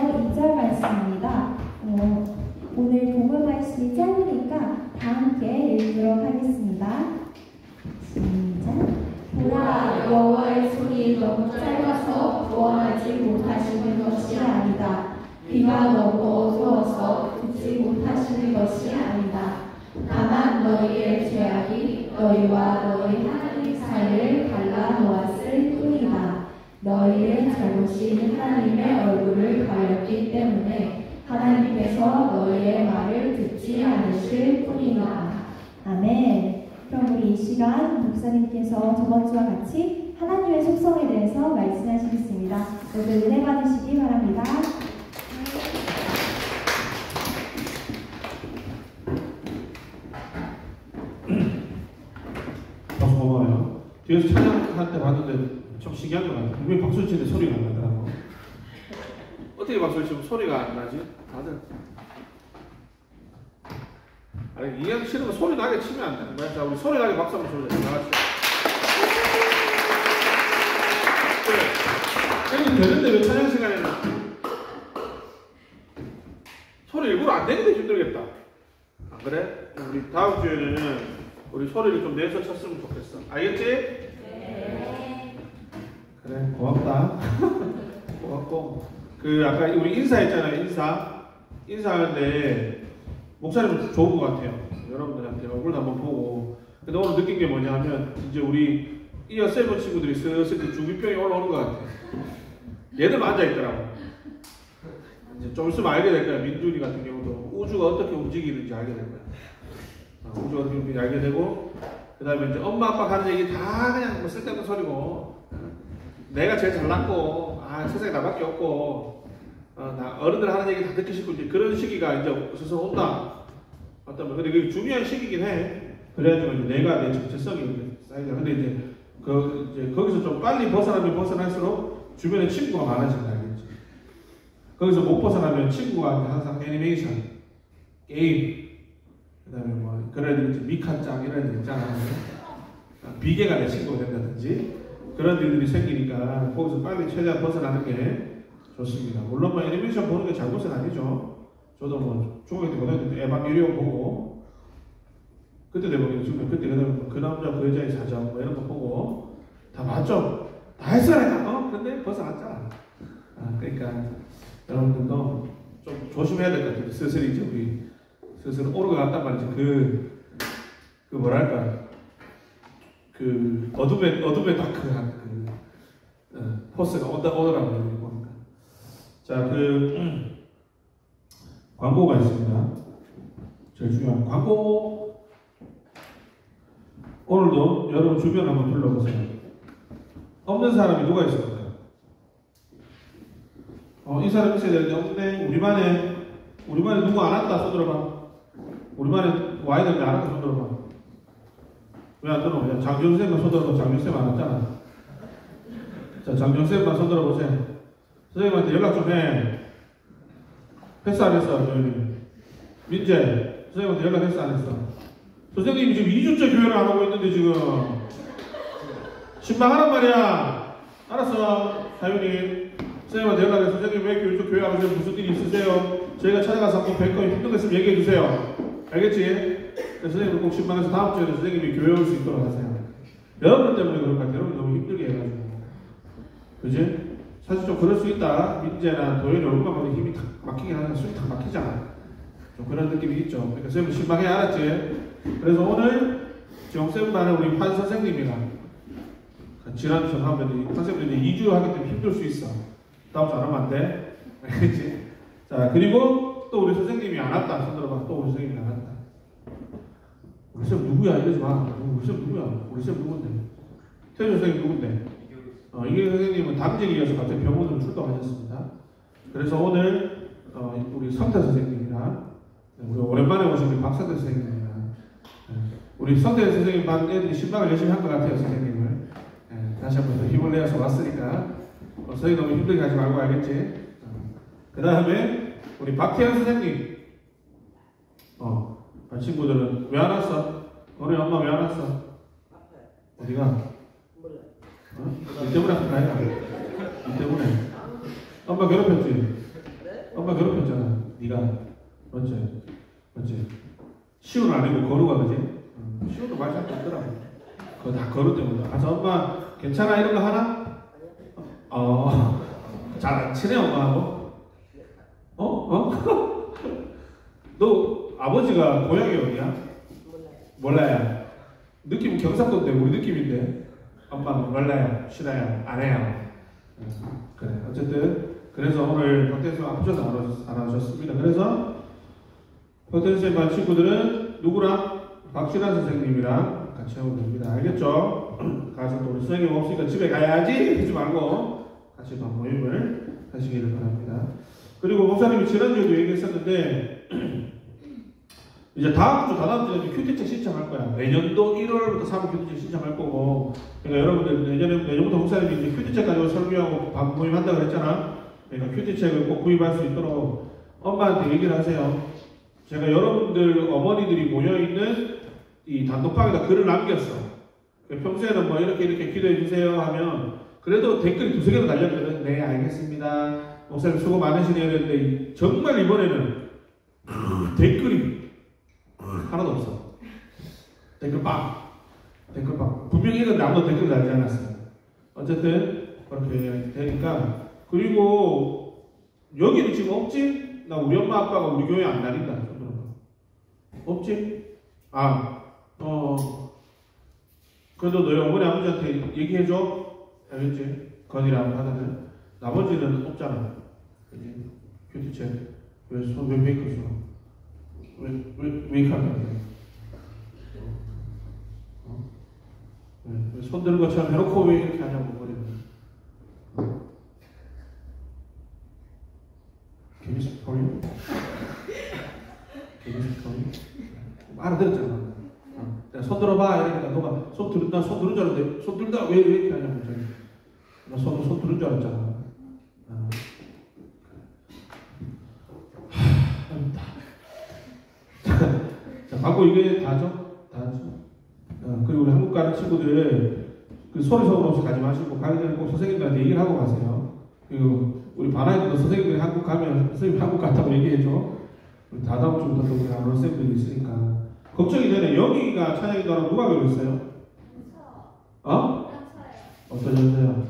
1절부터 2절 말씀입니다. 오늘 본문 말씀이 짧으니까 다 함께 읽도록 하겠습니다. 시작. 보라, 여호와의 손이 너무 짧아서 구원하지 못하시는 것이 아니다. 귀가 너무 어두워서 듣지 못하시는 것이 아니다. 다만 너희의 죄악이 너희와 너희 하나님 사이를 갈라놓았을 뿐이다. 너희의 잘못이 하나님의 얼굴을 가렸기 때문에 하나님께서 너희의 말을 듣지 않으실 뿐이다. 아멘. 그럼 우리 이 시간 목사님께서 저번 주와 같이 하나님의 속성에 대해서 말씀하시겠습니다. 모두 은혜 받으시기 바랍니다. 박수 고마워요. 뒤에서 찬양할 때 봤는데 좀 신기한 것 같아요. 분명히 박수 치는데 소리가 안 나더라고. 어떻게 박수를 치면 소리가 안 나지? 다들. 아니, 이해하기 싫으면 소리 나게 치면 안 되는 거야. 자, 우리 소리 나게 박수 한번 쳐보자. 다 같이. 그래. 되는데 왜 찬양 시간에는 소리 일부러 안 내는데 힘들겠다. 안 그래? 우리 다음 주에는 우리 소리를 좀 내서 쳤으면 좋겠어. 알겠지? 네. 그래, 고맙다. 고맙고. 아까 우리 인사했잖아요, 인사하는데, 목사님은 좋은 것 같아요. 여러분들한테 얼굴도 한번 보고. 근데 오늘 느낀 게 뭐냐 하면, 이제 우리 이어 세븐 친구들이 슬슬 중이병이 올라오는 것 같아요. 얘들만 앉아있더라고. 이제 좀 있으면 알게 될 거야. 민준이 같은 경우도 우주가 어떻게 움직이는지 알게 될 거야. 우주가 어떻게 움직이는지 알게 되고, 그 다음에 이제 엄마 아빠 하는 얘기 다 그냥 뭐 쓸데없는 소리고, 내가 제일 잘났고, 세상에 나밖에 없고, 나 어른들 하는 얘기 다 듣기 싫고, 이제 그런 시기가 이제 스스로 온다. 맞다면, 근데 그게 중요한 시기긴 해. 그래야지만 이제 내가 내 정체성이 쌓이죠. 근데 이제 거기서 좀 빨리 벗어나면 벗어날수록 주변에 친구가 많아진다, 알겠지? 거기서 못 벗어나면 친구가 항상 애니메이션, 게임, 그 다음에 뭐, 그런 애들, 미카짱 이런 애들 있잖아. 비계가 내 친구가 된다든지. 그런 일들이 생기니까 거기서 빨리 최대한 벗어나는 게 좋습니다. 물론 뭐 애니메이션 보는 게 잘못은 아니죠. 저도 뭐 중학교 때 고등학교 때 에반게리온 보고 그때 되면 지금 그때 그 남자 그 여자의 사정 뭐 이런 거 보고 다 봤죠. 다 했어 내가. 근데 벗어났잖아. 그러니까 여러분들도 좀 조심해야 될 것 같아요. 슬슬 이제 우리 슬슬 오르가 갔단 말이지. 그 뭐랄까. 어둠의 다크한 포스가 오더라고요, 보니까. 자, 광고가 있습니다. 제일 중요한 광고. 오늘도 여러분 주변 한번 둘러보세요. 없는 사람이 누가 있을까요? 이 사람 있어야 되는데 없네. 우리 반에 누구 안 왔다 손들어봐. 우리 반에 와야 되는데 안 왔다 손들어봐. 왜 안 들어? 장준쌤만 손들어봐. 장준쌤 안 왔잖아. 자, 장준쌤만 손들어보세요. 선생님한테 연락 좀 해. 했어, 안 했어? 민재, 선생님한테 연락했어, 안 했어? 선생님이 지금 2주째 교회를 안 하고 있는데 지금 신방하란 말이야. 알았어, 사윤이. 선생님한테 연락해. 선생님 왜 요즘 교회 안 오세요? 무슨 일이 있으세요? 저희가 찾아가서 한번 뵐 거니 힘든 거 있으면 얘기해 주세요. 알겠지? 선생님은 꼭 신방에서 다음 주에는 선생님이 교회 올 수 있도록 하세요. 여러분 때문에 그런 것 같아요. 여러분 너무 힘들게 해가지고. 그지? 사실 좀 그럴 수 있다. 민재나 도현이 얼굴만 보면 힘이 탁 막히긴 하는데 숨이 탁 막히잖아. 좀 그런 느낌이 있죠. 그러니까 선생님 신방해 알았지? 그래서 오늘 정쌤반에 우리 환 선생님이랑 지난주에 하면 환 선생님이 2주 하기 때문에 힘들 수 있어. 다음 주 안 하면 안 돼. 알겠지? 자, 그리고 또 우리 선생님이 안 왔다. 손들어봐. 또 우리 선생님이 안 왔다. 우리 쌤 누구야? 이러지 마. 우리 쌤 누구야? 우리 쌤 누군데? 태주 선생님 누군데? 이게 선생님은 당직이어서 갑자기 병원으로 출동하셨습니다. 그래서 오늘 우리 성태 선생님이랑 우리 오랜만에 오신 우리 박성태 선생님이랑 우리 성태 선생님 반 애들이 신방을 열심히 한 것 같아요. 선생님을 다시 한번 더 힘을 내어서 왔으니까 선생님 너무 힘들게 하지 말고 알겠지? 그 다음에 우리 박태현 선생님 반 친구들은 왜 안 왔어? 너네 엄마 왜 안 왔어? 어디가? 이 때문에 아픈 거야. 이 때문에. 엄마 괴롭혔지? 그것 때문에. 가서 엄마 괜찮아 이런 거 하나? 잘 안 친해 엄마하고? 너 아버지가 고향이 어디야? 몰라요. 느낌은 경상도인데 우리 느낌인데 엄마 몰라요. 싫어요. 안 해요. 그래. 어쨌든 그래서 오늘 박대수 아프셔서 안 하셨습니다. 그래서 박대수 반 친구들은 누구랑? 박신환 선생님이랑 같이 하면 됩니다. 알겠죠? 가서 또 우리 선생님 없으니까 집에 가야지 하지 말고 같이 또 모임을 하시기를 바랍니다. 그리고 목사님이 지난주에도 얘기했었는데 이제 다음 주에 큐티책 신청할 거야. 내년도 1월부터 3월 큐티책 신청할 거고, 그러니까 여러분들 내년부터 목사님이 이제 큐티책 가지고 설교하고 밥 모임 한다고 했잖아. 그러니까 큐티책을 꼭 구입할 수 있도록 엄마한테 얘기를 하세요. 제가 여러분들 어머니들이 모여있는 이 단톡방에다 글을 남겼어. 평소에는 뭐 이렇게 기도해 주세요 하면 그래도 댓글이 두세 개도 달렸거든. 네, 알겠습니다. 목사님 수고 많으시네요. 했는데 정말 이번에는 댓글이 하나도 없어. 댓글빵. 분명히 읽었는데 아무도 댓글 달지 않았어요. 어쨌든 그렇게 되니까. 그리고 여기는 지금 없지? 나 우리 엄마 아빠가 우리 교회 안 다닌다. 없지? 그래도 너희 어머니 아버지한테 얘기해줘. 알겠지? 건이랑 하나는. 나머지는 없잖아. 그지? 큐티책. 왜 메이크업 써? 왜 이렇게 하냐? 왜 손 드는 것처럼 해놓고 왜 이렇게 하냐고 버리는. Can you speak for you? Can you speak for you? 알아들었잖아. 내가 손 들어봐 이러니까 너가 나 손 들은 줄 알았는데 손 들다 왜 이렇게 하냐고. 나 손 들은 줄 알았잖아. 자, 광고 이게 다죠? 그리고 우리 한국 가는 친구들 그 소리 소문 없이 가지 마시고 가기 전에 꼭 선생님들한테 얘기를 하고 가세요. 그리고 우리 바나이도 선생님들이 한국 가면 선생님 한국 갔다고 얘기해줘. 우리 다다음 주부터 또 우리 안 올 쌤들이 있으니까 걱정이 되네. 여기가 찬양이도랑 누가 배웠어요? 어떤 연서요?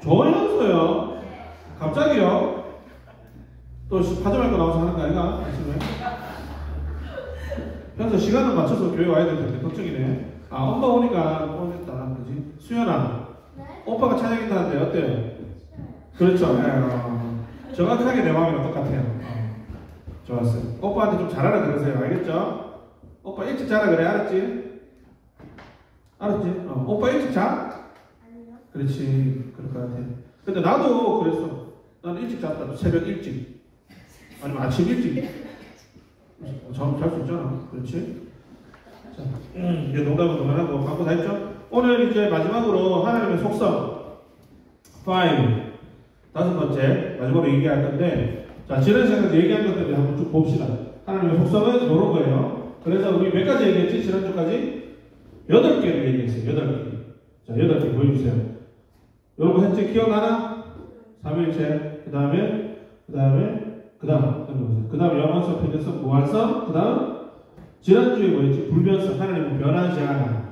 조연서요? 갑자기요? 또 파점할 거 나와서 하는 거 아닌가? 아침에? 현서 시간을 맞춰서 교회 와야 될 텐데 걱정이네. 엄마 오니까 오겠다. 그지? 수연아. 네? 오빠가 찬양인다는데 어때요? 그렇죠. 정확하게 내 마음이랑 똑같아요. 좋았어요. 오빠한테 좀 잘하라 그러세요. 알겠죠? 오빠 일찍 자라 그래. 알았지? 오빠 일찍 자? 아니요. 그렇지. 그럴 것 같아. 근데 나도 그랬어. 나는 일찍 잤다. 새벽 일찍. 아니면 아침 일찍. 잠 잘 수 있잖아. 그렇지? 자, 이제 농담은 그만하고 광고 다 했죠? 오늘 이제 마지막으로 하나님의 속성 5 다섯 번째 마지막으로 얘기할 건데, 자, 지난 시간에 얘기한 것들 한번 쭉 봅시다. 하나님의 속성은 이런 거예요. 그래서 우리 몇 가지 얘기했지? 지난주까지 8개를 얘기했어요. 8개. 자, 8개 보여주세요. 여러분 했지? 기억나나? 삼위일체. 그 다음에 영원성, 편재성, 무한성. 그 다음 지난주에 뭐였지? 불변성. 하나님은 변하지 않아.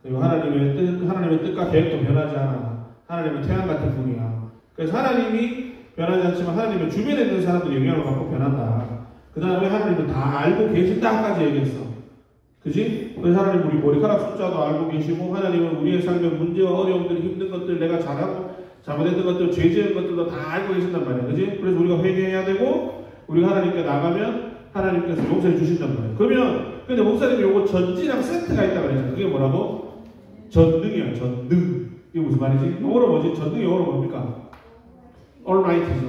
그리고 하나님의 뜻과 계획도 변하지 않아. 하나님은 태양 같은 분이야. 그래서 하나님이 변하지 않지만 하나님의 주변에 있는 사람들이 영향을 받고 변한다. 그 다음에 하나님은 다 알고 계신다까지 얘기했어. 그지? 그래서 하나님 우리 머리카락 숫자도 알고 계시고, 하나님은 우리의 삶의 문제와 어려움들, 힘든 것들, 내가 잘하고 잘못했던 것들, 죄 지은 것들도 다 알고 계신단 말이야. 그지? 그래서 우리가 회개해야 되고, 우리가 하나님께 나가면 하나님께서 용서해 주신단 말이야. 그러면 근데 목사님이 요거 전지랑 세트가 있다고 그랬잖아. 그게 뭐라고? 전능이야. 전능. 이게 무슨 말이지? 영어로 뭐지? 전능이 영어로 뭡니까? Almight이죠.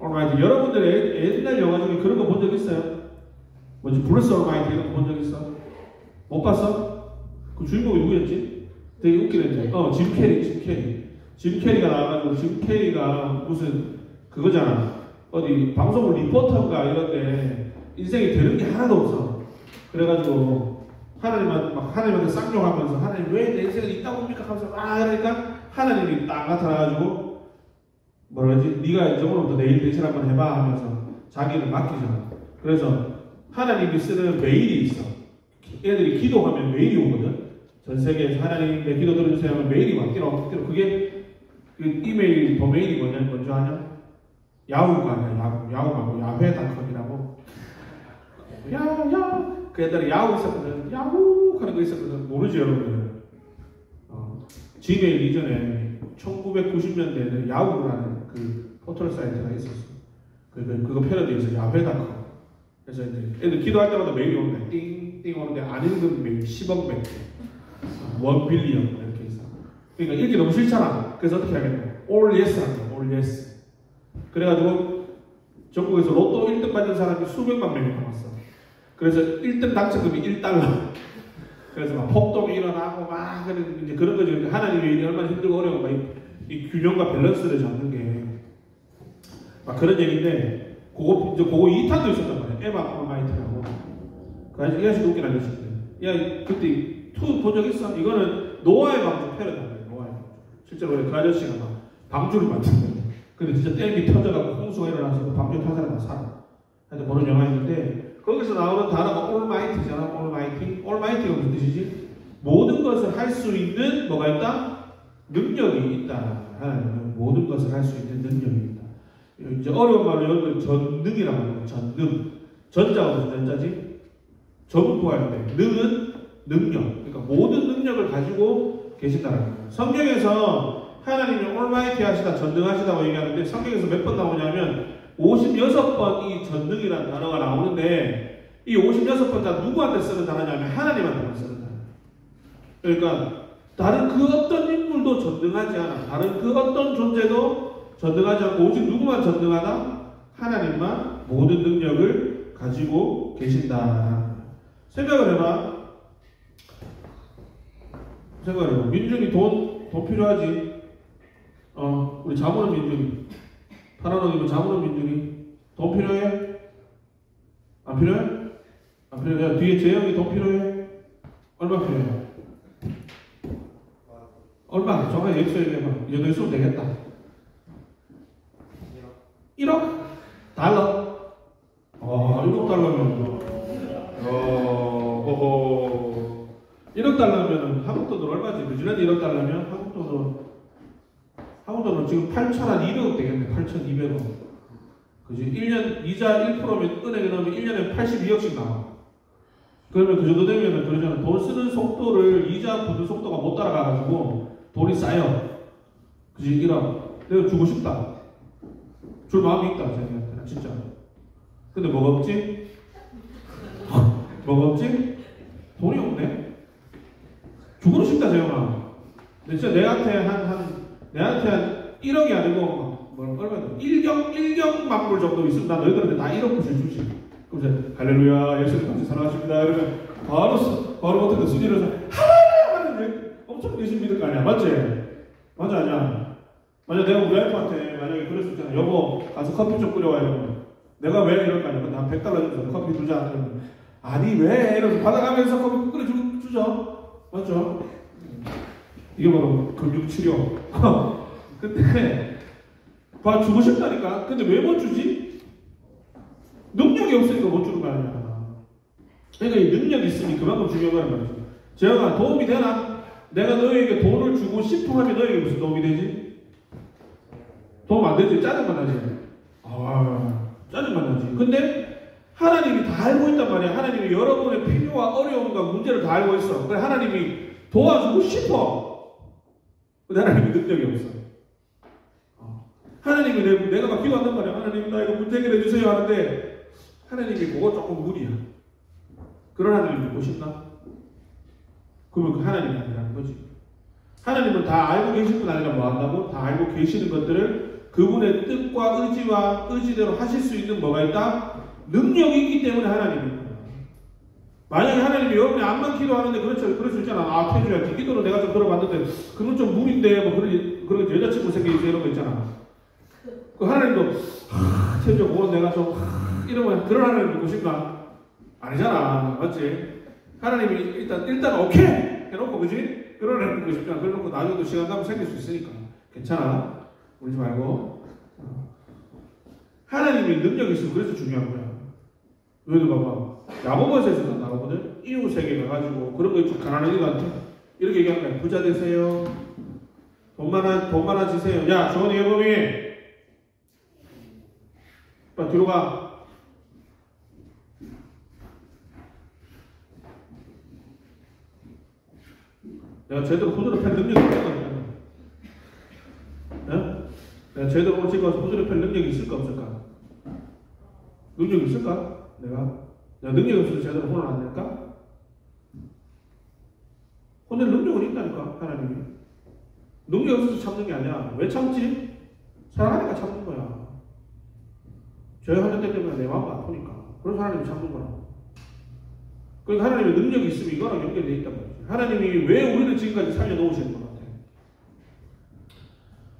Almighty. 여러분들 옛날 영화 중에 그런 거 본 적 있어요? 뭐지? 브루스 Almighty 이런 거 본 적 있어? 못 봤어? 그 주인공이 누구였지? 되게 웃기네. 짐 캐리가 나와가지고, 짐 캐리가 무슨 그거잖아. 어디 방송을 리포터인가 이런데 인생에 되는 게 하나도 없어. 그래가지고 하나님한테 쌍욕하면서, 하나님 왜 내 인생에 있다고 합니까? 하면서 이러니까 하나님이 딱 나타나가지고 뭐라 그러지? 네가 이제 오늘부터 내일 대신 한번 해봐 하면서 자기를 맡기잖아. 그래서 하나님이 쓰는 메일이 있어. 애들이 기도하면 메일이 오거든. 전 세계에서 하나님 내 기도 들어주세요 하면 메일이 막 뛰어. 그게 그 이메일 도메인이 뭐냐 먼저 하냐? 야후가 아니야. 야후하고 야훼닷컴이라고. 야야 그 옛날에 야후 있었거든. 야후 하는 거 있었거든. 모르지 여러분들. 지메일 이전에 1990년대에는 야후라는 그 포털 사이트가 있었어. 그거 패러디해서 야훼닷컴. 그래서 이제 애들 기도할 때마다 메일이 오는데 띵띵 오는데 안 읽은 메일 10억 명, 1빌리언 이렇게 있어. 그러니까 읽기 너무 싫잖아. 그래서 어떻게 하겠냐? All yes 하는 거야. All yes. 그래가지고 전국에서 로또 1등 받은 사람이 수백만 명이 나왔어. 그래서 1등 당첨금이 1달러. 그래서 막 폭동이 일어나고 막 이제 그런 거죠. 하나님이 얼마나 힘들고 어려운 거야. 이 균형과 밸런스를 잡는 게 막 그런 얘기인데 그거 2탄도 있었단 말이야. 에바 폴마이트라고. 그 아저씨 이 아저씨 웃긴 아저씨인데. 야 그때 본 적 있어? 이거는 노아의 방주 패러다인 거야. 노아의 방주. 실제로 그 아저씨가 막 방주를 만든 거야. 근데 진짜 댐이 터져가고 홍수가 일어나서 그 방주 탄 사람이 살아. 하여튼 보는 영화인데 거기서 나오는 단어가 올마이티잖아. 올마이티가 무슨 뜻이지? 모든 것을 할 수 있는 뭐가 있다? 능력이 있다. 하나님은 모든 것을 할 수 있는 능력이 있다. 이제 어려운 말로 여러분 전능이라고 합니다. 전능. 전자가 무슨 전자지? 전부할 때 능은 능력. 그러니까 모든 능력을 가지고 계신다는 거예요. 성경에서 하나님이 올마이티 하시다, 전능하시다고 얘기하는데 성경에서 몇 번 나오냐면 56번 이 전능이라는 단어가 나오는데 이 56번 다 누구한테 쓰는 단어냐면 하나님한테만 쓰는 단어예요. 그러니까 다른 그 어떤 인물도 전능하지 않아. 다른 그 어떤 존재도 전능하지 않고 오직 누구만 전능하다? 하나님만 모든 능력을 가지고 계신다. 생각을 해봐. 민준이 돈 필요하지? 우리 자문은 민준이. 파란옷이면 자문은 민준이. 돈 필요해? 안 필요해? 안 필요해? 뒤에 재영이 돈 필요해? 얼마 필요해? 얼마? 정말 얘기해봐. 이거 있으면 되겠다. 1억? 달러? 1억 달러면 1억 달러면 한국 돈으로 얼마지? 뉴질랜드 1억 달러면 한국 돈으로 지금 8,200억 되겠네. 8,200억. 그지? 1년 이자 1%면 은행에 넣으면 1년에 82억씩 나와. 그러면 그 정도 되면 그러잖아. 돈 쓰는 속도를 이자 부는 속도가 못 따라가가지고 돈이 쌓여. 그지? 1억. 내가 주고 싶다. 줄 마음이 있다. 자기한테는 진짜. 근데 뭐가 없지? 뭐가 없지? 돈이 없네. 주고 싶다 재영아. 근데 진짜 내한테 한 1억이 아니고 얼마 1경 만불 정도 있으면 나 너희들한테 다 1억 불 주지. 그럼 이제 할렐루야 예수님 감사 사랑하십니다. 이러면 바로 어떻게 순위를 하나님 엄청 계신 믿을 거 아니야. 맞지? 맞아 아니야? 만약 내가 우리 와이프한테 만약에 그럴 수 있잖아. 여보 가서 커피 좀 끓여와 이러면 내가 왜 이럴 거 아니야. 근데 한 $100 주서 커피 두자. 그러면 아니 왜? 이러면서 받아가면서 커피 끓여주죠. 맞죠? 이게 바로 금융치료. 근데 주고 싶다니까. 근데 왜 못 주지? 능력이 없으니까 못 주는 거 아니야. 그러니까 이 능력이 있으니 그만큼 중요한 거란 말이죠. 재영아 도움이 되나? 내가 너에게 돈을 주고 싶어 하면 너에게 무슨 도움이 되지? 도움 안 되지. 짜증만 나지. 짜증만 나지. 근데 하나님이 다 알고 있단 말이야. 하나님이 여러분의 필요와 어려움과 문제를 다 알고 있어. 그래 하나님이 도와주고 싶어. 근데 하나님이 능력이 없어. 하나님이 내가 막 기도한단 말이야. 하나님 나 이거 문제 해결해 주세요 하는데 하나님이 그거 조금 무리야. 그런 하나님 믿고 싶나? 그러면 그 하나님이 아니라는 거지. 하나님은 다 알고 계신 분 아니라 뭐 한다고? 다 알고 계시는 것들을 그분의 뜻과 의지와 의지대로 하실 수 있는 뭐가 있다? 능력이 있기 때문에 하나님입니다. 만약에 하나님이 여러분이 암만 기도하는데 그럴 수 있잖아. 태주야, 네 기도는 내가 좀 들어봤는데 그건 좀 무리인데 뭐 그런 여자친구 생기지 이런 거 있잖아. 그 하나님도 태주야, 그건 내가 좀 이러면 그런 하나님 믿고 싶나? 아니잖아, 맞지? 하나님이 일단 오케이 해놓고 그지? 그런 하나님 믿고 싶잖아. 그래놓고 나중에도 시간 나면 생길 수 있으니까 괜찮아. 울지 말고. 하나님이 능력이 있으면 그래서 중요한 거야. 너희들 봐봐. 야고보서에서 나오거든. 이웃에게 가가지고 그런 거 있죠. 가난한 이들한테 이렇게 얘기하는 거야. 부자 되세요. 돈 많아지세요. 야, 조원이 예범이. 빨리 뒤로 가. 내가 제대로 후드를 펼 능력이 있을까? 네? 내가 제대로 오늘 지금 와서 후드를 펼 능력이 있을까 없을까? 능력이 있을까? 내가 능력이 없어서 제대로 혼을 안 낼까? 혼낼 능력은 있다니까 하나님이. 능력이 없어서 참는 게 아니야. 왜 참지? 사랑하니까 참는 거야. 저희 환자 때문에 내 마음이 아프니까. 그래서 하나님이 참는 거야. 그러니까 하나님의 능력이 있으면 이거랑 연결되어 있단 말이지. 하나님이 왜 우리를 지금까지 살려놓으시는 것 같아.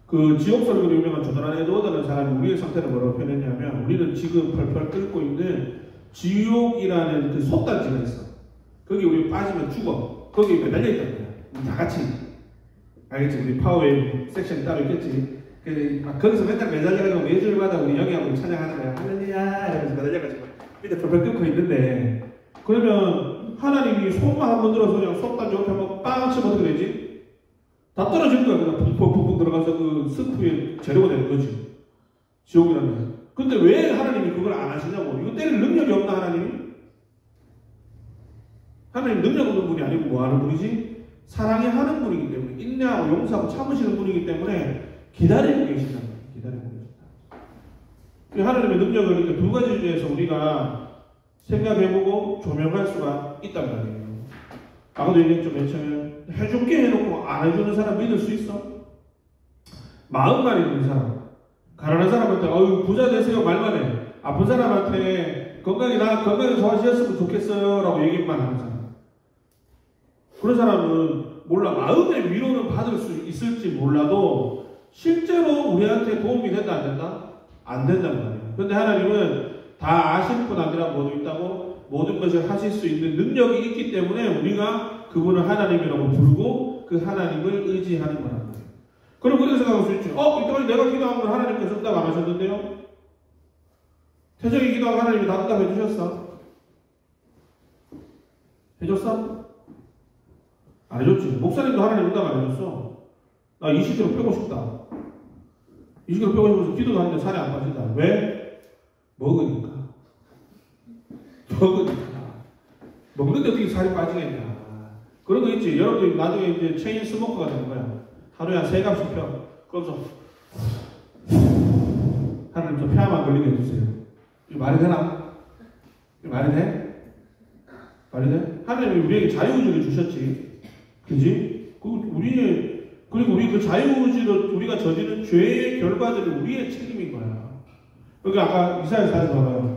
그 지옥설교로 유명한 조나단 에드워드라는 사람이 우리의 상태를 뭐라고 표현했냐면, 우리는 지금 펄펄 끓고 있는 지옥이라는 그 솥단지가 있어. 거기 우리 빠지면 죽어. 거기 매달려 있단 말이야. 다 같이. 알겠지? 우리 파워웨이브 섹션이 따로 있겠지. 거기서 맨날 매달려가지고 매주일마다 우리 영희하고 찬양하는 거야. 할렐루야 이러면서 매달려가지고 밑에 펄펄 끓고 있는데, 그러면 하나님이 손만 한번 들어서 그냥 솥단지 옆에 한번 빵 치면 어떻게 되지? 다 떨어지는 거야. 그냥 푹푹 들어가서 그 스프에 재료가 되는 거지. 지옥이라는 거. 근데 왜 하나님이 그걸 안 하시냐고. 이거 때릴 능력이 없나 하나님이? 하나님 능력 없는 분이 아니고 뭐 하는 분이지? 사랑이 하는 분이기 때문에, 인내하고 용서하고 참으시는 분이기 때문에 기다리고 계신다. 기다리고 계신다. 하나님의 능력을 이렇게 두 가지 중에서 우리가 생각해보고 조명할 수가 있단 말이에요. 아까도 얘기했죠. 맨 처음에 해줄게 해놓고 안 해주는 사람 믿을 수 있어? 마음만 있는 사람, 가난한 사람한테 어유 부자 되세요 말만 해. 아픈 사람한테 건강이 좋아지셨으면 좋겠어요 라고 얘기만 하는 사람, 그런 사람은 몰라. 마음의 위로는 받을 수 있을지 몰라도 실제로 우리한테 도움이 된다 안 된다? 안 된단 말이에요. 근데 하나님은 다 아실 뿐 아니라 모두 있다고, 모든 것을 하실 수 있는 능력이 있기 때문에 우리가 그분을 하나님이라고 부르고 그 하나님을 의지하는 거란 말이에요. 그럼 그렇게 생각할 수 있죠. 이때까지 내가 기도한 걸 하나님께서 응답 안 하셨는데요? 태정이 기도하고 하나님이 다 응답해 주셨어? 해줬어? 안 해줬지. 목사님도 하나님 응답 안 해줬어. 나 20kg 빼고 싶다. 20kg 빼고 싶어서 기도도 하는데 살이 안 빠진다. 왜? 먹으니까. 먹는데 어떻게 살이 빠지겠냐. 그런 거 있지. 여러분들 나중에 이제 체인 스모커가 되는 거야. 하루에 한 3갑씩 펴. 그러면서 하나님 좀 폐암 걸리게 해주세요. 이거 말이 되나? 이거 말이 돼? 말이 돼? 하나님이 우리에게 자유의지를 주셨지. 그지? 그리고 우리 그 자유의지로 우리가 저지른 죄의 결과들은 우리의 책임인 거야. 그러니까 아까 이사야서 봐봐요.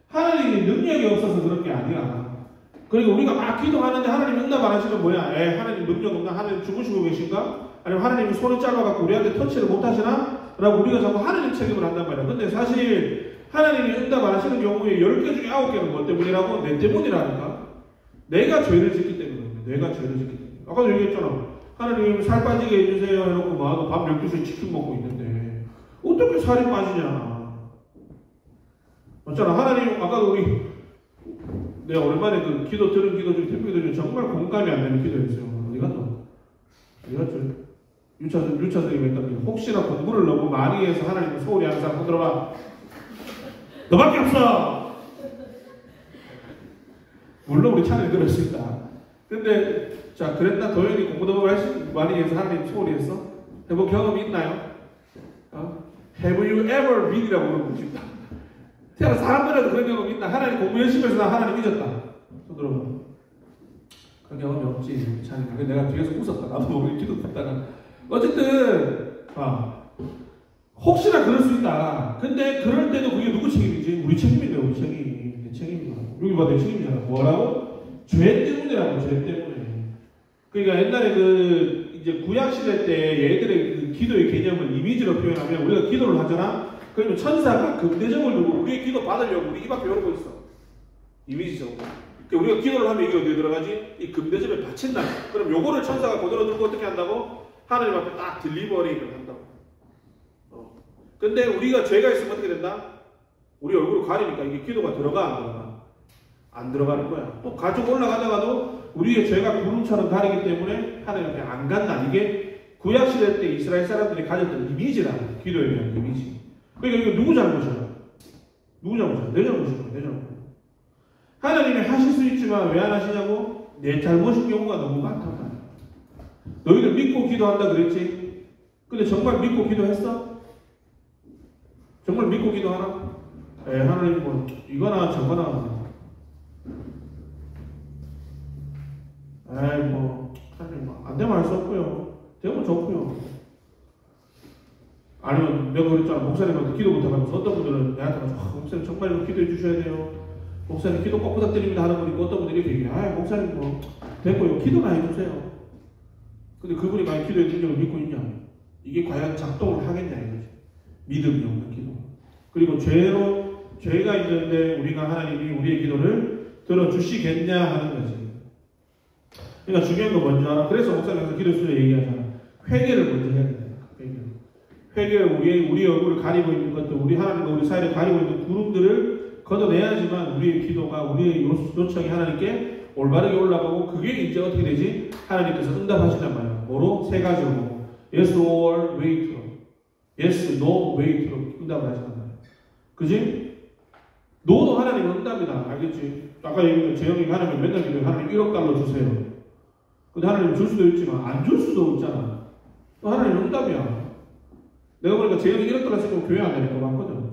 하나님이 능력이 없어서 그런 게 아니라, 그러니까 우리가 막 기도하는데 하나님 응답 안 하시면 뭐야? 하나님 능력 없나? 하나님 죽으시고 계신가? 아니면 하나님이 손을 짧아갖고 우리한테 터치를 못 하시나? 라고 우리가 자꾸 하나님 책임을 한단 말이야. 근데 사실 하나님이 응답 안 하시는 경우에 10개 중에 9개는 뭐 때문이라고? 내 때문이라니까. 내가 죄를 짓기 때문이야. 내가 죄를 짓기 때문에. 아까도 얘기했잖아. 하나님 살 빠지게 해주세요 해놓고 막 밤 12시에 치킨 먹고 있는데 어떻게 살이 빠지냐. 맞잖아. 하나님, 아까도 내가 오랜만에 그 기도 들은 기도 중에 대표 기도 중에 정말 공감이 안 되는 기도였어요. 어디 갔노? 유차 선생님이 했던 게, 혹시나 공부를 너무 많이 해서 하나님은 소홀히 하는 사람 들어봐. 너밖에 없어! 물론 우리 차라리 그럴 수 있다. 근데, 자, 그랬나? 도현이 공부 너무 많이 해서 하나님 소홀히 했어? 해본 경험이 있나요? Have you ever been이라고 물어보십니다. 태어나 사람들한테 그런 경험이 있나? 하나님 공부 열심히 해서 나 하나님 잊었다. 손 들어봐. 그런 경험이 없지. 근데 내가 뒤에서 웃었다. 나도 모르게 기도 듣다가. 어쨌든, 혹시나 그럴 수 있다. 근데 그럴 때도 그게 누구 책임이지? 우리 책임인데, 우리 책임. 내 책임이야. 여기 봐, 내 책임이잖아. 뭐라고? 죄 때문이라고, 죄 때문에. 그러니까 옛날에 이제 구약시대 때 얘들의 그 기도의 개념을 이미지로 표현하면, 우리가 기도를 하잖아? 그러면 천사가 금대접을 들고 우리의 기도 받으려고 우리 입 앞에 열고 있어. 이미지적으로. 그러니까 우리가 기도를 하면 이게 어디에 들어가지? 이 금대접에 받친다. 그럼 요거를 천사가 그대로 들고 어떻게 한다고? 하나님 앞에 딱 딜리버리를 한다고. 근데 우리가 죄가 있으면 어떻게 된다? 우리 얼굴을 가리니까 이게 기도가 들어가 안 들어가? 안 들어가는 거야. 또 가지고 올라가다가도 우리의 죄가 구름처럼 가리기 때문에 하나님 앞에 안 간다. 이게 구약시대 때 이스라엘 사람들이 가졌던 이미지라. 기도에 대한 이미지. 그러니까 이거 누구 잘못이야? 누구 잘못이야? 내 잘못이야. 내 잘못. 하나님이 하실 수 있지만 왜 안 하시냐고? 내 잘못인 경우가 너무 많단 말이야. 너희들 믿고 기도한다 그랬지? 근데 정말 믿고 기도했어? 정말 믿고 기도하나? 하나님 뭐 이거나 저거나 뭐 하나님 안 되면 할 수 없고요. 되면 좋고요. 아니면 내가 그랬잖아. 목사님한테 기도 못하면서 어떤 분들은 내한테 가서 목사님 정말 이거 기도해 주셔야 돼요. 목사님 기도 꼭 부탁드립니다 하는 분이 있고 어떤 분들이 이렇게 얘기해. 목사님 뭐 됐고요. 기도만 해주세요. 근데 그분이 과연 기도의 능력을 믿고 있냐? 이게 과연 작동을 하겠냐 이거지. 믿음이 없는 기도. 그리고 죄가 있는데 우리가 하나님이 우리의 기도를 들어주시겠냐 하는 거지. 그러니까 중요한 건 뭔지 알아? 그래서 목사님께서 기도 수준에 얘기하잖아. 회개를 먼저 해야 된다. 회개를 우리의 얼굴을 가리고 있는 것들, 우리 하나님과 우리 사이를 가리고 있는 구름들을 걷어내야지만 우리의 기도가, 우리의 요청이 하나님께 올바르게 올라가고, 그게 이제 어떻게 되지? 하나님께서 응답하신단 말이야. 뭐로? 세 가지로. Yes or wait로. Yes, no, wait로 응답을 하신단 말이야. 그지? 노도 하나님은 응답이다. 알겠지? 아까 얘기했죠. 재영이가 하나님 맨날 기도해. 하나님 1억 달러 주세요. 근데 하나님 줄 수도 있지만 안 줄 수도 있잖아. 또 하나님 응답이야. 내가 보니까 재영이 1억 달러 쓰면 교회 안 되니까 많거든.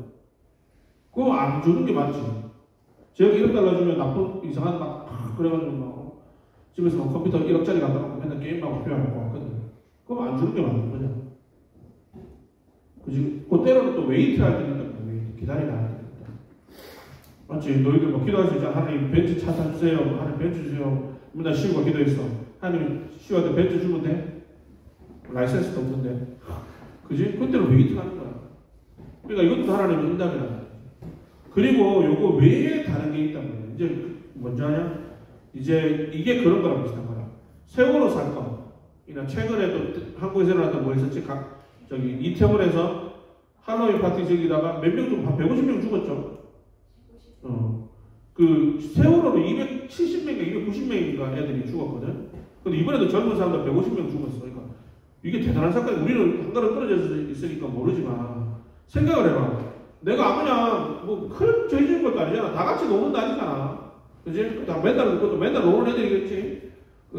그거 안 주는 게 맞지. 재영이 1억 달러 주면 나쁜 이상한 그래가지고 막 집에서 막 컴퓨터 1억짜리 갖다 놓고 맨날 게임하고 교회 안 하고 왔거든. 그거 안 주는 게 맞는 거냐. 그지? 그때로는 또 웨이트 할 때는 기다리라 할 때. 맞지? 너희들 뭐 기도할 수 있잖아. 하나님 벤츠 차 사주세요. 하나님 벤츠 주세요. 맨날 시우가 기도했어. 하나님 시우한테 벤츠 주면 돼? 라이센스도 없는데. 그지? 그때는 웨이트 하는 거야. 그러니까 이것도 하나님의 응답이라. 그리고 요거 외에 다른 게 있단 말이야. 이제 뭔지 아냐? 이제 이게 그런 거랑 비슷한 거야. 세월호 사건. 그러니까 최근에 또 한국에서 일어났던 뭐 있었지? 저기 이태원에서 할로윈 파티 즐기다가 몇 명 한 150명 죽었죠. 그 세월호로 270명인가 290명인가 애들이 죽었거든. 근데 이번에도 젊은 사람들 150명 죽었어. 그러니까 이게 대단한 사건이, 우리는 한가로 떨어져 있으니까 모르지만 생각을 해봐. 내가 그냥 뭐 큰 죄 지은 것도 아니잖아. 다 같이 노는 날이잖아. 그지? 그것도 맨날 노는 애들이겠지.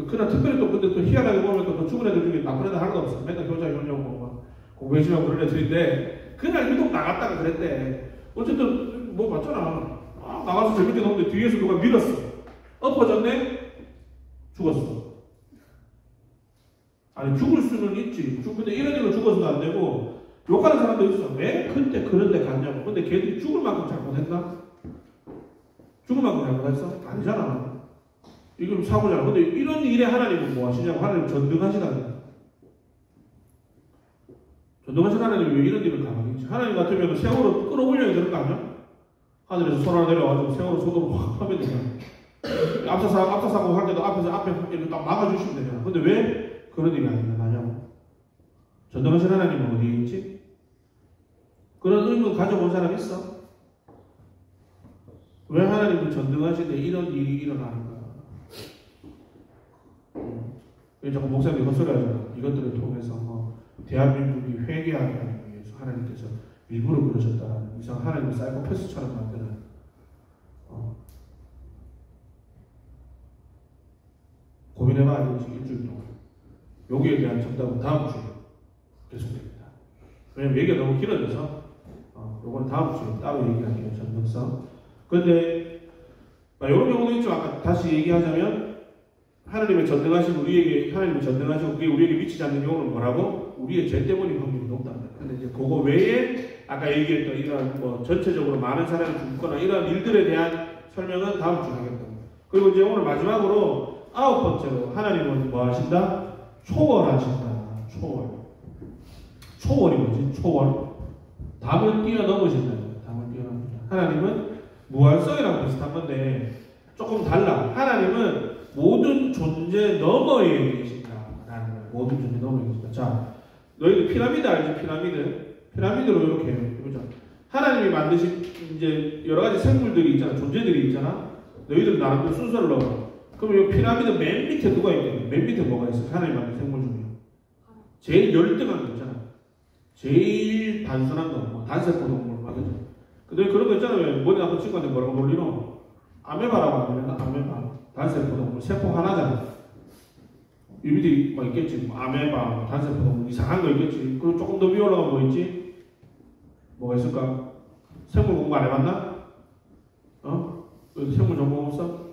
그날 특별히 또 근데 또 희한하게 보면 또 죽은 애들 중에 나쁜 애들 하나도 없어. 맨날 교자 이러려고 공부 열심히 하고 그런 애들인데 그날 유독 나갔다가 그랬대. 어쨌든 뭐 맞잖아. 나가서 재밌게 노는데 뒤에서 누가 밀었어. 엎어졌네? 죽었어. 아니 죽을 수는 있지. 근데 이런 일로 죽어서도 안 되고 욕하는 사람도 있어. 왜 그때 그런 데 갔냐고. 근데 걔들이 죽을 만큼 잘못했나? 죽을 만큼 잘못했어? 아니잖아. 이건 사고잖아. 근데 이런 일에 하나님은 뭐 하시냐고. 하나님 전등하시다니. 전등하신 하나님이 왜 이런 일을 가만히 있지? 하나님 같으면 세월호 끌어올려야 되는 거 아니야? 하늘에서 손 하나 내려와가지고 세월호 속도로 확 하면 되잖아. 앞사사고 할 때도 앞에 이렇게 딱 막아주시면 되잖아. 근데 왜 그런 일이 안 일어나냐고. 전등하신 하나님은 어디에 있지? 그런 의문 가져본 사람 있어? 왜 하나님은 전등하시는데 이런 일이 일어나는가? 왜 자꾸 목사님이 헛소리 하잖아. 이것들을 통해서 대한민국이 회개하게 하기 위해서 하나님께서 일부러 그러셨다라는 이상 하나님을 사이코패스처럼 만드는 고민해봐야 되지. 일주일 동안. 여기에 대한 정답은 다음 주에 계속됩니다. 왜냐면 얘기가 너무 길어져서 요거는 다음 주에 따로 얘기할게요. 전등성. 근데 이런 경우도 있죠. 아까 다시 얘기하자면 하나님의 전등하시고 우리에게 하나님의 전등하시고 그게 우리에게 미치지 않는 경우는 뭐라고? 우리의 죄 때문인 확률이 높답니다. 근데 이제 그거 외에 아까 얘기했던 이런 뭐 전체적으로 많은 사람이 죽거나 이런 일들에 대한 설명은 다음 주에 하겠다. 그리고 이제 오늘 마지막으로 9번째로 하나님은 뭐 하신다? 초월하신다. 초월이 뭐지? 초월. 담을 뛰어넘으신다. 담을 뛰어넘는다. 하나님은 무한성이랑 비슷한 건데 조금 달라. 하나님은 모든 존재 너머에 계신다라는 거예요. 모든 존재 너머에 계신다. 자, 너희들 피라미드 알지? 피라미드로 이렇게 해보자. 하나님이 만드신 이제 여러 가지 생물들이 있잖아. 존재들이 있잖아. 너희들 나름대로 순서를 넣어. 그럼 이 피라미드 맨 밑에 누가 있겠냐? 맨 밑에 뭐가 있어? 하나님 만든 생물 중에 제일 열등한 거 있잖아. 제일 단순한 거, 뭐 단세포 동물 맞죠? 근데 그런 거 있잖아. 왜 머리 나쁜 친구한테 뭐라고 놀리노? 아메바라고 하면 아메바, 단세포 동물, 세포 하나잖아. 이 밑에 뭐 있겠지. 뭐 아메바, 뭐 단세포 동물 이상한 거 있겠지. 그리고 조금 더 위에 올라가면 뭐 있지? 뭐가 있을까? 생물 공부 안 해봤나? 생물 전공 없어?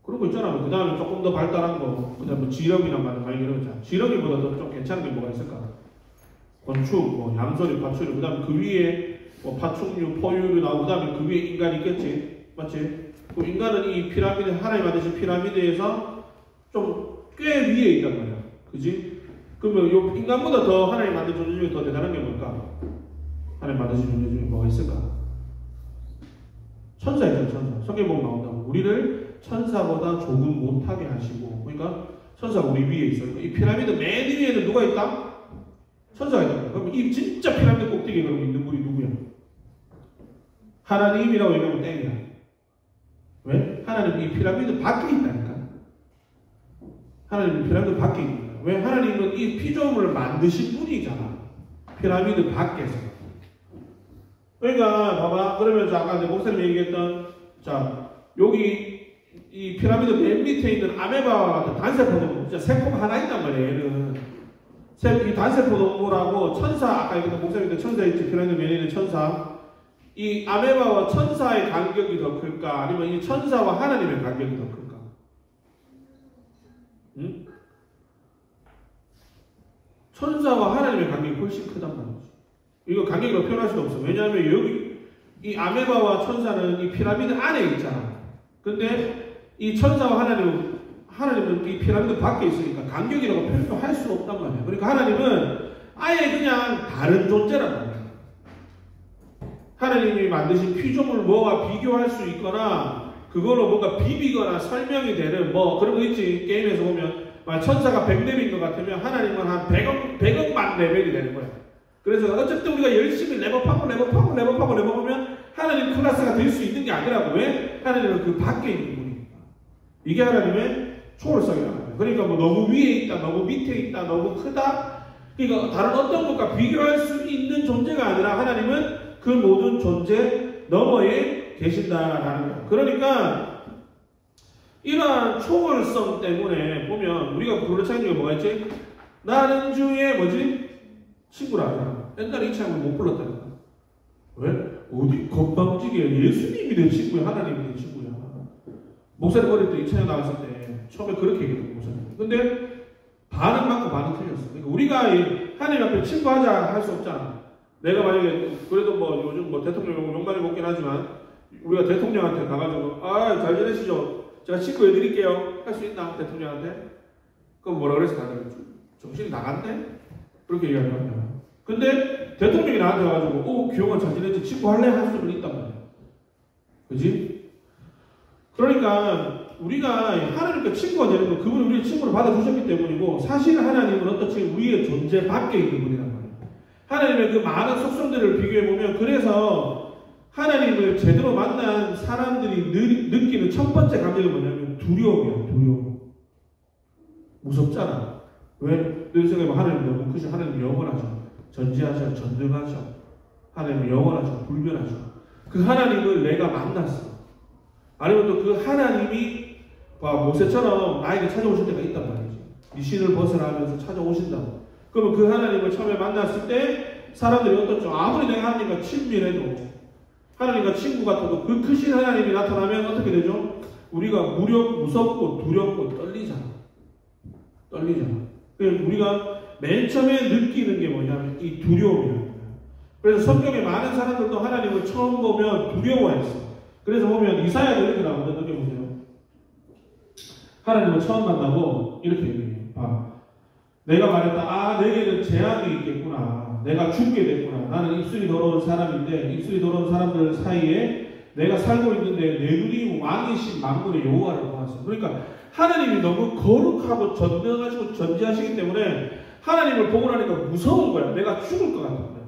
그런 거 있잖아. 그 다음에 조금 더 발달한 거, 그 다음에 뭐 지렁이란 말 많이 이러잖아. 지렁이보다 더 좀 괜찮은 게 뭐가 있을까? 건축, 뭐 양서류, 파충류, 그 다음에 그 위에 뭐 파충류, 포유류 나오고, 그 다음에 그 위에 인간이 있겠지. 맞지? 그 인간은 이 피라미드, 하나님 만드신 피라미드에서 좀 꽤 위에 있단 말이야. 그지? 그러면 요 인간보다 더 하나님 만든 존재 중에 더 대단한 게 뭘까? 하나님 만드신 존재 중에 뭐가 있을까? 천사이죠, 천사. 성경 보면 나온다고. 우리를 천사보다 조금 못하게 하시고, 그러니까 천사가 우리 위에 있어요. 이 피라미드 맨 위에는 누가 있다? 천사가 있다. 그럼 이 진짜 피라미드 꼭대기에 그럼 있는 분이 누구야? 하나님이라고 얘기하면 땡이야. 왜? 하나님 이 피라미드 밖에 있다니까. 하나님 이 피라미드 밖에 있는 거야. 왜? 하나님은 이 피조물을 만드신 분이잖아. 피라미드 밖에서. 그러니까 봐봐. 그러면 아까 내 목사님이 얘기했던 자 여기 이 피라미드 맨 밑에 있는 아메바와 같은 단세포 동물 진짜 세포가 하나 있단 말이에요. 얘는 이 단세포 동물하고 천사 아까 얘기했던 목사님이 천사 있지. 피라미드 맨에 있는 천사 이 아메바와 천사의 간격이 더 클까? 아니면 이 천사와 하나님의 간격이 더 클까? 응? 천사와 하나님의 간격이 훨씬 크단 말이지. 이거 간격으로 표현할 수도 없어. 왜냐하면 여기 이 아메바와 천사는 이 피라미드 안에 있잖아. 근데 이 천사와 하나님은 이 피라미드 밖에 있으니까 간격이라고 표현할 수 없단 말이야. 그러니까 하나님은 아예 그냥 다른 존재란 말이야. 하나님이 만드신 피조물 뭐와 비교할 수 있거나 그걸로 뭔가 비비거나 설명이 되는 뭐 그런 거 있지. 게임에서 보면 천사가 100레벨인 것 같으면 하나님은 한 100억만 레벨이 되는 거야. 그래서 어쨌든 우리가 열심히 랩업하면 하나님 클래스가 될 수 있는 게 아니라고. 왜? 하나님은 그 밖에 있는 분이니까. 이게 하나님의 초월성이라는 거예요. 그러니까 뭐 너무 위에 있다, 너무 밑에 있다, 너무 크다. 그러니까 다른 어떤 것과 비교할 수 있는 존재가 아니라 하나님은 그 모든 존재 너머에 계신다라는 거예요. 그러니까 이러한 초월성 때문에 보면 우리가 불러차는 중에 뭐가 있지? 나는 주의 뭐지? 친구라. 옛날에 이 찬양을 못 불렀다니까. 왜? 어디 건방지게 예수님이 내 친구야, 하나님이 내 친구야. 목사님 어릴 때 이 찬양 나왔을 때 처음에 그렇게 얘기했던 목사님. 근데 반은 맞고 반은 틀렸어. 그러니까 우리가 하나님 앞에 친구하자 할 수 없잖아. 내가 만약에 그래도 뭐 요즘 뭐 대통령 욕 많이 먹긴 하지만 우리가 대통령한테 가가지고 잘 지내시죠? 제가 친구 해드릴게요. 할 수 있나? 대통령한테? 그럼 뭐라 그랬어? 다들 정신이 나갔네? 그렇게 얘기할 거야. 근데 대통령이 나한테 와가지고 기용아 잘 지냈지? 친구 할래? 할 수는 있단 말이야. 그지? 그러니까 우리가 하나님과 친구가 되는 건 그분이 우리의 친구를 받아주셨기 때문이고 사실 하나님은 어떻지? 우리의 존재 밖에 있는 분이란 말이야. 하나님의 그 많은 속성들을 비교해보면 그래서 하나님을 제대로 만난 사람들이 느끼는 첫 번째 감정이 뭐냐면 두려움이야. 두려움. 무섭잖아. 왜? 늘 생각해보면 하나님 너무 크셔. 하나님 영원하셔. 전지하셔. 전능하셔. 하나님은 영원하셔. 불변하셔. 그 하나님을 내가 만났어. 아니면 또 그 하나님이 모세처럼 나에게 찾아오실 때가 있단 말이지. 이 신을 벗으라 하면서 찾아오신다고. 그러면 그 하나님을 처음에 만났을 때 사람들이 어떻죠? 아무리 내가 하나님과 친밀해도 하나님과 친구 같아도 그 크신 하나님이 나타나면 어떻게 되죠? 우리가 무섭고 두렵고 떨리잖아. 그래서 우리가 맨 처음에 느끼는 게 뭐냐면 이 두려움이라는 거예요. 그래서 성경에 많은 사람들도 하나님을 처음 보면 두려워했어. 그래서 보면 이사야도 이렇게 나오거든요. 느껴보세요. 하나님을 처음 만나고 이렇게 얘기해요. 내가 말했다. 내게는 재앙이 있겠구나. 내가 죽게 됐구나. 나는 입술이 더러운 사람인데 입술이 더러운 사람들 사이에 내가 살고 있는데 내 눈이 왕이신 만군의 여호와를 보았어. 그러니까 하나님이 너무 거룩하고 전능하시고 전지하시기 때문에 하나님을 보고 나니까 무서운 거야. 내가 죽을 것 같은 거야.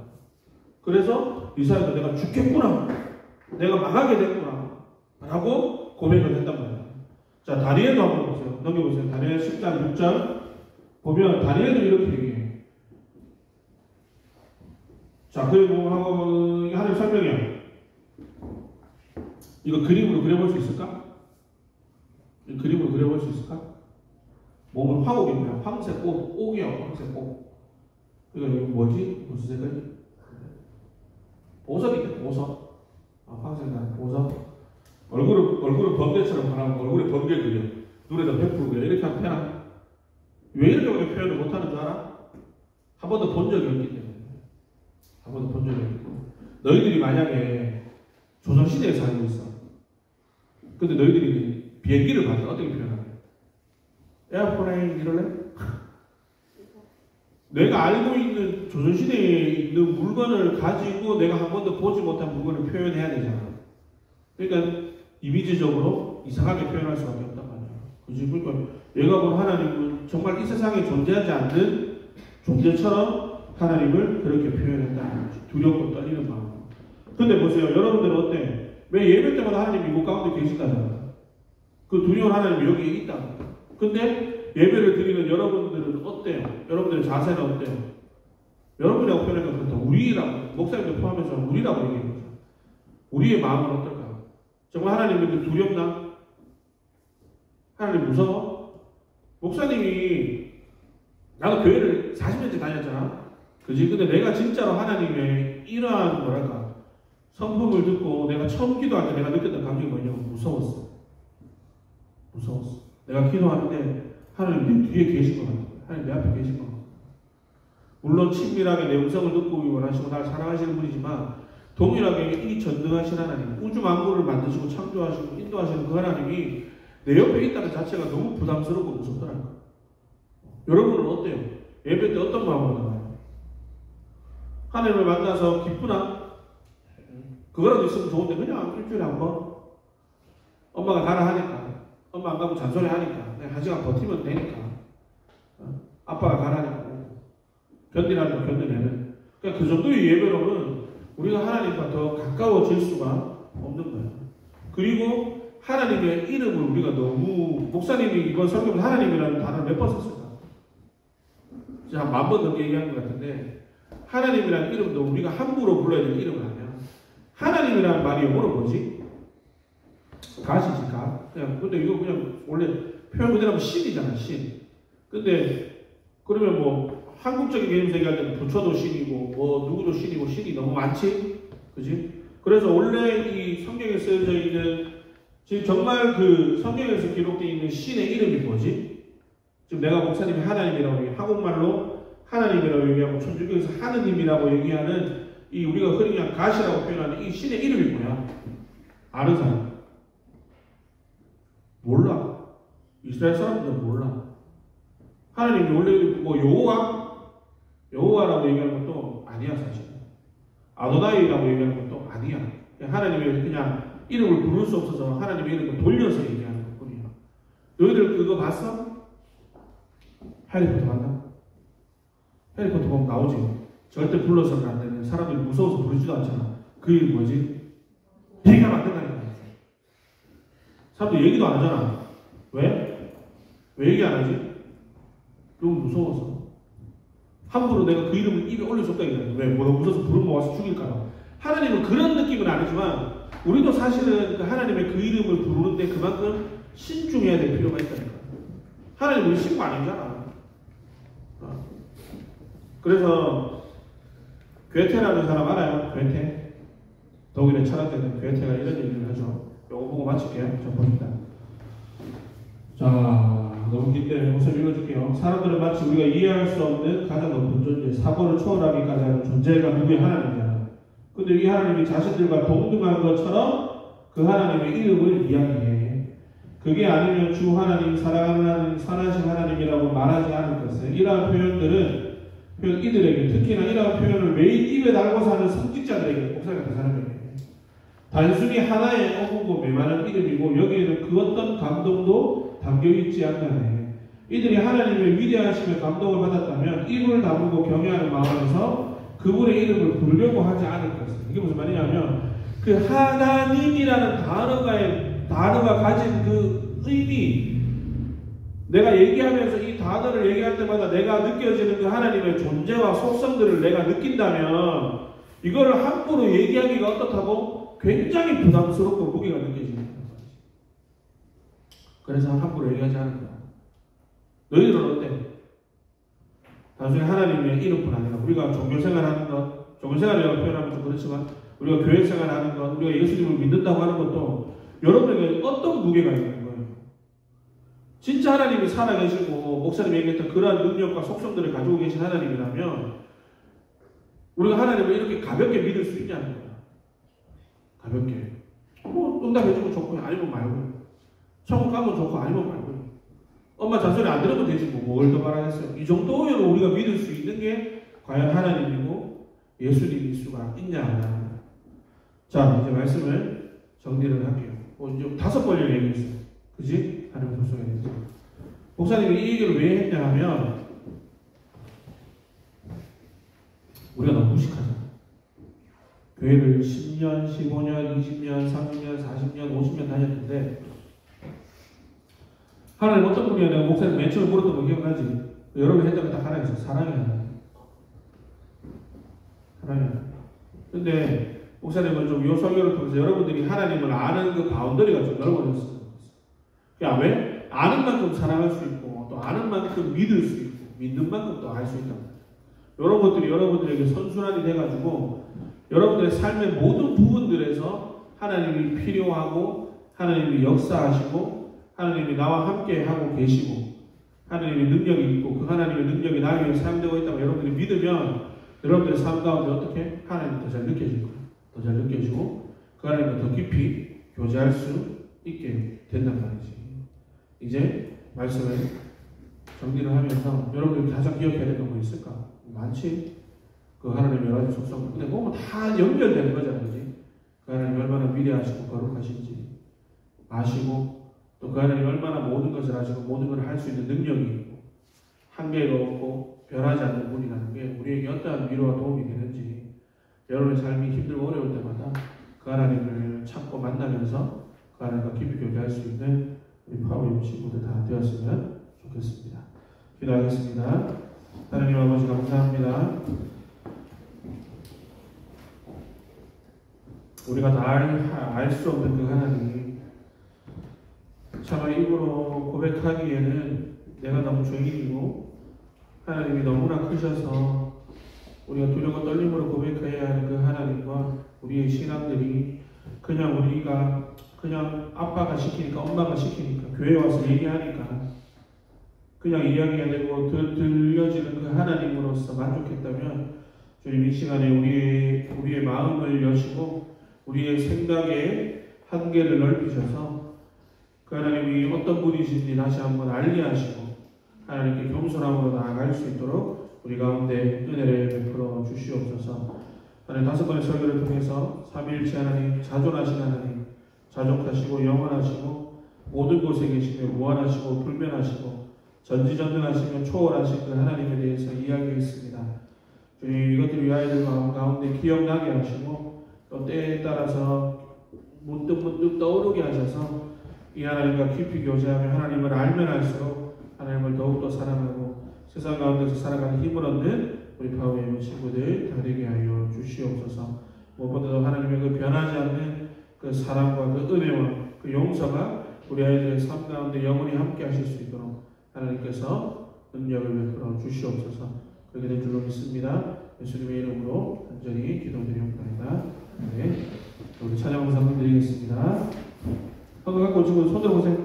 그래서 이사야도 내가 죽겠구나. 내가 망하게 됐구나. 라고 고백을 했단 말이야. 자, 다니엘도 한번 보세요. 넘겨보세요. 다니엘 10장 6절 보면 다니엘도 이렇게 얘기해요. 자, 그리고 하나님 설명해요. 이거 그림으로 그려볼 수 있을까? 이거 그림으로 그려볼 수 있을까? 몸은 화옥이고요. 황색 옷, 옥이요. 황색 옷. 이거 뭐지? 무슨 색깔이? 보석이죠. 보석. 황색깔 보석. 얼굴을 번개처럼 하라고 얼굴에 번개 그려. 눈에다 100% 그려. 이렇게 하면 되나? 왜 이렇게 표현을 못하는 줄 알아? 한 번도 본 적이 없기 때문에. 한 번도 본 적이 없고. 너희들이 만약에 조선시대에 살고 있어. 근데 너희들이 비행기를 봐도 어떻게 표현하냐? 에어플레인 이럴래? 내가 알고 있는 조선시대에 있는 물건을 가지고 내가 한 번도 보지 못한 물건을 표현해야 되잖아. 그러니까 이미지적으로 이상하게 표현할 수밖에 없단 말이야. 그치? 그러니까 내가 본 하나님은 정말 이 세상에 존재하지 않는 존재처럼 하나님을 그렇게 표현했다. 두렵고 떨리는 마음. 근데 보세요. 여러분들은 어때? 매 예배 때마다 하나님이 이곳 가운데 계신다잖아. 그 두려운 하나님이 여기에 있다. 근데 예배를 드리는 여러분들은 어때요? 여러분들의 자세는 어때요? 여러분이라고 표현하니까 그렇다. 우리라고, 목사님들 포함해서 우리라고 얘기해요. 우리의 마음은 어떨까? 정말 하나님이 두렵나? 하나님 무서워? 목사님이 나도 교회를 40년째 다녔잖아. 그지? 근데 내가 진짜로 하나님의 이러한 뭐랄까 성품을 듣고 내가 처음 기도할 때 내가 느꼈던 감정이 뭐냐면 무서웠어. 무서웠어. 내가 기도하는데 하나님 내 뒤에 계신 것 같아. 하나님 내 앞에 계신 것 같아. 물론 친밀하게 내 음성을 듣고 원하시고 나를 사랑하시는 분이지만 동일하게 이 전능하신 하나님, 우주 만물을 만드시고 창조하시고 인도하시는 그 하나님이 내 옆에 있다는 자체가 너무 부담스럽고 무섭더라고요. 여러분은 어때요? 예배 때 어떤 마음으로 나와요? 하나님을 만나서 기쁘나? 그거라도 있으면 좋은데 그냥 일주일에 한 번? 엄마가 가라 하니까 엄마 안 가면 잔소리 하니까 내가 한 시간 버티면 되니까 아빠가 가라니까 견디라니까 견뎌내는 그러니까 그 정도의 예배로는 우리가 하나님과 더 가까워질 수가 없는 거예요. 그리고 하나님의 이름을 우리가 너무 목사님이 이번 설교에서 하나님이라는 단어를 몇 번 썼을까? 진짜 한 10,000번 넘게 얘기한 것 같은데 하나님이라는 이름도 우리가 함부로 불러야 되는 이름은 아니야. 하나님이라는 말이 영어로 뭐지? 가시지 가. 그냥 근데 이거 그냥 원래 표현 그대로 하면 신이잖아 신. 근데 그러면 뭐 한국적인 개념에서 얘기할 때는 부처도 신이고 뭐 누구도 신이고 신이 너무 많지, 그지? 그래서 원래 이 성경에 쓰여져 있는 지금 정말 그 성경에서 기록되어 있는 신의 이름이 뭐지? 지금 내가 목사님이 하나님이라고 얘기해 한국말로 하나님이라고 얘기하고 천주교에서 하느님이라고 얘기하는 이 우리가 흔히 그냥 가시라고 표현하는 이 신의 이름이 뭐야? 아는 사람? 몰라. 이스라엘 사람들은 몰라. 하나님이 원래 뭐 여호와라고 얘기하는 것도 아니야 사실. 아도나이라고 얘기하는 것도 아니야. 하나님이 그냥 이름을 부를 수 없어서 하나님의 이름을 돌려서 얘기하는 것뿐이야. 너희들 그거 봤어? 해리포터 봤나? 해리포터 보면 나오지. 절대 불러서는 안 되는 사람들이 무서워서 부르지도 않잖아. 그 이름 뭐지? 얘기하면 안 된다니까. 사람들 얘기도 안 하잖아. 왜? 왜 얘기 안 하지? 너무 무서워서. 함부로 내가 그 이름을 입에 올릴 수 없다 이거야. 왜? 뭐 너무 무서워서 부르면 와서 죽일까봐. 하나님은 그런 느낌은 아니지만 우리도 사실은 그 하나님의 그 이름을 부르는데 그만큼 신중해야 될 필요가 있다니까. 하나님 우리 친구 아니잖아. 그래서 괴테라는 사람 알아요? 괴테? 독일의 철학자는 괴테가 이런 얘기를 하죠. 요거 보고 마칠게요. 자, 봅니다. 자, 너무 긴데 목소리 읽어줄게요. 사람들은 마치 우리가 이해할 수 없는 가장 높은 존재, 사고를 초월하기까지 하는 존재가 누구의 하나님이야. 근데 이 하나님이 자신들과 동등한 것처럼 그 하나님의 이름을 이야기해. 그게 아니면 주 하나님, 사랑하는 하나님, 선하신 하나님이라고 말하지 않을 것을. 이러한 표현들은 이들에게, 특히나 이러한 표현을 매일 입에 달고 사는 성직자들에게, 목사 같은 사람에게 단순히 하나의 어구고 메마른 이름이고 여기에는 그 어떤 감동도 담겨있지 않다네. 이들이 하나님의 위대하심에 감동을 받았다면 입을 다물고 경외하는 마음에서 그분의 이름을 부르려고 하지 않을 것을. 이게 무슨 말이냐면 그 하나님이라는 단어가 가진 그 의미, 내가 얘기하면서 이 단어를 얘기할 때마다 내가 느껴지는 그 하나님의 존재와 속성들을 내가 느낀다면 이거를 함부로 얘기하기가 어떻다고 굉장히 부담스럽고 무게가 느껴지는 거야. 그래서 함부로 얘기하지 않을 거야. 너희들은 어때? 나중에 하나님의 이름뿐 아니라 우리가 종교생활하는 것, 종교생활이라고 표현하면 좀 그렇지만 우리가 교회생활하는 것, 우리가 예수님을 믿는다고 하는 것도 여러분에게 어떤 무게가 있는 거예요? 진짜 하나님이 살아계시고 목사님이 얘기했던 그러한 능력과 속성들을 가지고 계신 하나님이라면 우리가 하나님을 이렇게 가볍게 믿을 수 있냐는 거야. 가볍게. 뭐 응답해주면 좋고 아니면 말고, 천국 가면 좋고 아니면 말고, 엄마 잔소리 안 들으면 되지 뭘 더 바라겠어요. 이 정도면 우리가 믿을 수 있는 게 과연 하나님이고 예수님일 수가 있냐. 자, 이제 말씀을 정리를 할게요. 이제 5번 얘기했어요. 그지? 하나님 속성에 대해서. 목사님이 이 얘기를 왜 했냐 하면 우리가 너무 무식하잖아. 교회를 10년, 15년, 20년, 30년, 40년, 50년 다녔는데 하나님 어떤 분이야? 내가 목사님 맨 처음에 물었던 거 기억나지? 여러분 했던 거 딱 하나 있어. 사랑이 하나님. 하나님. 근데 목사님은 좀 요 설교를 통해서 여러분들이 하나님을 아는 그 바운더리가 좀 넓어졌어요. 그러니까 왜? 아는 만큼 사랑할 수 있고 또 아는 만큼 믿을 수 있고 믿는 만큼 또 알 수 있단 말이에요. 이런 것들이 여러분들에게 선순환이 돼가지고 여러분들의 삶의 모든 부분들에서 하나님이 필요하고 하나님이 역사하시고 하나님이 나와 함께 하고 계시고 하나님의 능력이 있고 그 하나님의 능력이 나에게 사용되고 있다고 여러분들이 믿으면 여러분들의 삶 가운데 어떻게? 하나님이 더 잘 느껴질 거예요. 더 잘 느껴지고 그 하나님과 더 깊이 교제할 수 있게 된단 말이지. 이제 말씀을 정리를 하면서 여러분들이 가장 기억해야 되는 거 있을까? 많지? 그 하나님의 여러 가지 속성. 근데 보면 다 연결되는 거잖아요. 그지? 그 하나님이 얼마나 위대하시고 거룩하신지 아시고 또 그 하나님이 얼마나 모든 것을 아시고 모든 걸 할 수 있는 능력이 있고 한계가 없고 변하지 않는 분이라는 게 우리에게 어떠한 위로와 도움이 되는지 여러분의 삶이 힘들고 어려울 때마다 그 하나님을 찾고 만나면서 그 하나님과 깊이 교제할 수 있는 우리 파워의 친구들 다 되었으면 좋겠습니다. 기도하겠습니다. 하나님 아버지 감사합니다. 우리가 다 알 수 없는 그 하나님 차마 입으로 고백하기에는 내가 너무 죄인이고 하나님이 너무나 크셔서 우리가 두려워 떨림으로 고백해야 하는 그 하나님과 우리의 신앙들이 그냥 우리가 그냥 아빠가 시키니까 엄마가 시키니까 교회 와서 얘기하니까 그냥 이야기가 되고 들려지는 그 하나님으로서 만족했다면 주님 이 시간에 우리의 마음을 여시고 우리의 생각의 한계를 넓히셔서 그 하나님이 어떤 분이신지 다시 한번 알게 하시고 하나님께 겸손함으로 나아갈 수 있도록 우리 가운데 은혜를 베풀어 주시옵소서. 하나님 5번의 설교를 통해서 삼위일체 하나님, 자존하신 하나님, 자족하시고 영원하시고 모든 곳에 계시며 무한하시고 불변하시고 전지전능하시며 초월하신 그 하나님에 대해서 이야기했습니다. 주님 이것들이 아이들 가운데 기억나게 하시고 또 때에 따라서 문득 떠오르게 하셔서 이 하나님과 깊이 교제하며 하나님을 알면 알수록 하나님을 더욱더 사랑하고 세상 가운데서 살아가는 힘을 얻는 우리 파워의 친구들 다 되게 하여 주시옵소서. 무엇보다도 하나님의 그 변하지 않는 그 사랑과 그 은혜와 그 용서가 우리 아이들의 삶 가운데 영원히 함께 하실 수 있도록 하나님께서 능력을 베풀어 주시옵소서. 그렇게 된 줄로 믿습니다. 예수님의 이름으로 간절히 기도드리옵나이다. 네. 우리 찬양 감사 드리겠습니다. 한번 갖고 오시고 손 들어보세요.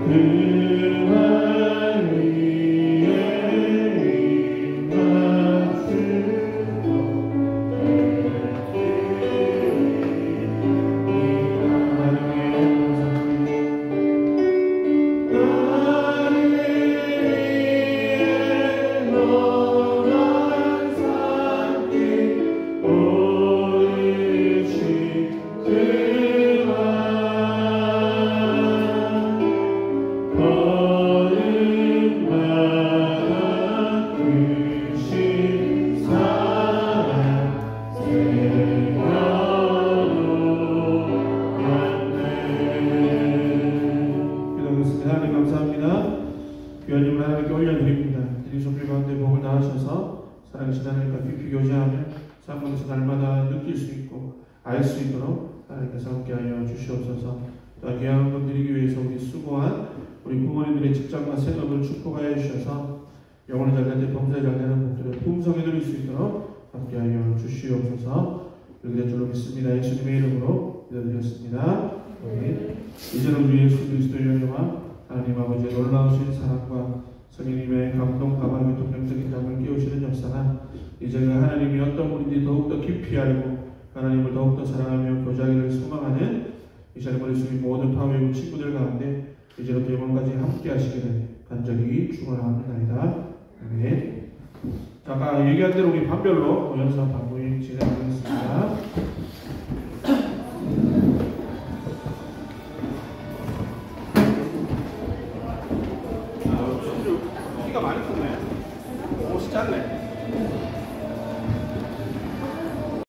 그 알 수 있도록 하나님께서 함께하여 주시옵소서. 또한 귀한 것 드리기 위해서 우리 수고한 우리 부모님들의 직장과 생업을 축복하여 주셔서 영혼을 잘 될 때 범사에 잘 되는 복들을 풍성히 누릴 수 있도록 함께하여 주시옵소서. 이렇게 될 줄로 믿습니다. 예수님의 이름으로 기도드렸습니다. 이제는 우리 예수 그리스도의 은혜와 하나님 아버지의 놀라우신 사랑과 성령님의 감동, 가방의 동력적인 담을 깨우시는 역사가 이제 그 하나님이 어떤 분인지 더욱더 깊이 알고 하나님을 더욱더 사랑하며 교제하기를 소망하는 이 자리 머릿속의 모든 파웨이 친구들 가운데 이제부터 영원까지 함께 하시기를 간절히 축원합니다. 아멘. 자, 아까 얘기한 대로 우리 반별로 연습 반복이 진행하겠습니다.